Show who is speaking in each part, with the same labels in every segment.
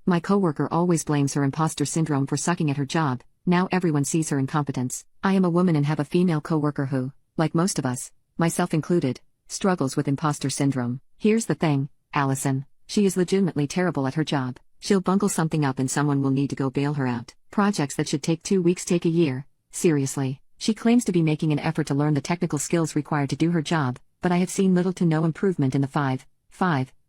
Speaker 1: My coworker always blames her imposter syndrome for sucking at her job. Now everyone sees her incompetence. I am a woman and have a female coworker who, like most of us, myself included, struggles with imposter syndrome. Here's the thing, Allison. She is legitimately terrible at her job. She'll bungle something up and someone will need to go bail her out. Projects that should take 2 weeks take a year. Seriously. She claims to be making an effort to learn the technical skills required to do her job, but I have seen little to no improvement in the five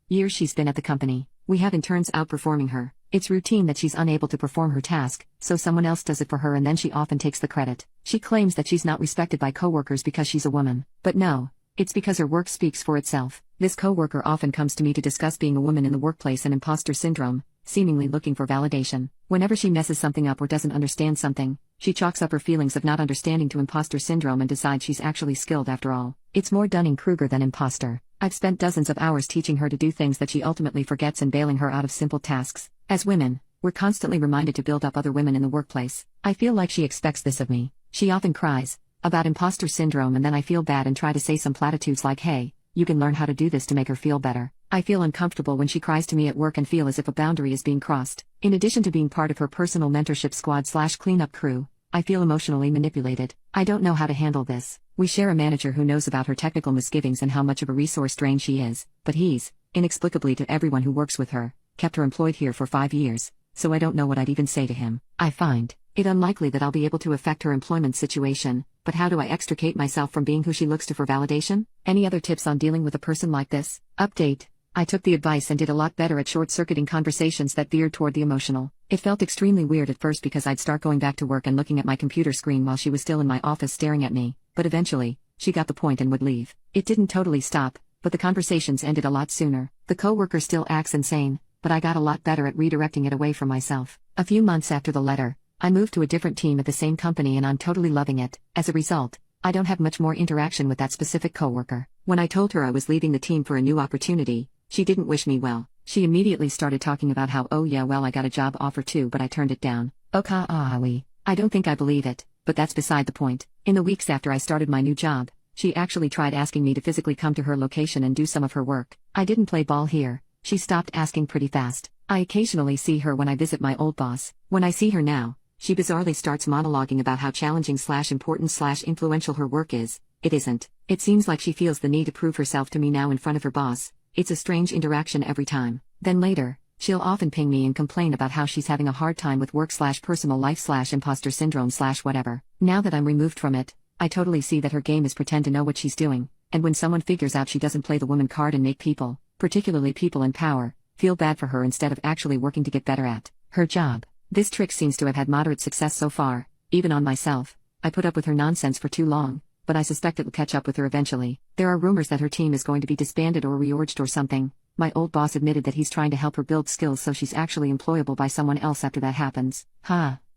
Speaker 1: years she's been at the company. We have interns outperforming her. It's routine that she's unable to perform her task, so someone else does it for her and then she often takes the credit. She claims that she's not respected by coworkers because she's a woman. But no, it's because her work speaks for itself. This coworker often comes to me to discuss being a woman in the workplace and imposter syndrome, seemingly looking for validation. Whenever she messes something up or doesn't understand something, she chalks up her feelings of not understanding to imposter syndrome and decides she's actually skilled after all. It's more Dunning-Kruger than imposter. I've spent dozens of hours teaching her to do things that she ultimately forgets and bailing her out of simple tasks. As women, we're constantly reminded to build up other women in the workplace. I feel like she expects this of me. She often cries about imposter syndrome and then I feel bad and try to say some platitudes like, hey, you can learn how to do this to make her feel better. I feel uncomfortable when she cries to me at work and feel as if a boundary is being crossed. In addition to being part of her personal mentorship squad/cleanup crew, I feel emotionally manipulated. I don't know how to handle this. We share a manager who knows about her technical misgivings and how much of a resource drain she is, but he's, inexplicably to everyone who works with her, kept her employed here for 5 years, so I don't know what I'd even say to him. I find it unlikely that I'll be able to affect her employment situation, but how do I extricate myself from being who she looks to for validation? Any other tips on dealing with a person like this? Update. I took the advice and did a lot better at short-circuiting conversations that veered toward the emotional. It felt extremely weird at first because I'd start going back to work and looking at my computer screen while she was still in my office staring at me, but eventually, she got the point and would leave. It didn't totally stop, but the conversations ended a lot sooner. The coworker still acts insane, but I got a lot better at redirecting it away from myself. A few months after the letter, I moved to a different team at the same company and I'm totally loving it. As a result, I don't have much more interaction with that specific coworker. When I told her I was leaving the team for a new opportunity, she didn't wish me well. She immediately started talking about how, oh yeah, well, I got a job offer too, but I turned it down. I don't think I believe it, but that's beside the point. In the weeks after I started my new job, she actually tried asking me to physically come to her location and do some of her work. I didn't play ball here. She stopped asking pretty fast. I occasionally see her when I visit my old boss. When I see her now, she bizarrely starts monologuing about how challenging/important/influential her work is. It isn't. It seems like she feels the need to prove herself to me now in front of her boss. It's a strange interaction every time. Then later, she'll often ping me and complain about how she's having a hard time with work/personal life/imposter syndrome/whatever. Now that I'm removed from it, I totally see that her game is pretend to know what she's doing, and when someone figures out she doesn't play the woman card and make people, particularly people in power, feel bad for her instead of actually working to get better at her job. This trick seems to have had moderate success so far, even on myself. I put up with her nonsense for too long, but I suspect it will catch up with her eventually. There are rumors that her team is going to be disbanded or reorged or something. My old boss admitted that he's trying to help her build skills so she's actually employable by someone else after that happens.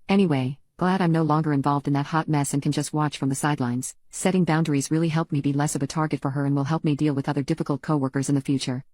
Speaker 1: Anyway, glad I'm no longer involved in that hot mess and can just watch from the sidelines. Setting boundaries really helped me be less of a target for her and will help me deal with other difficult coworkers in the future.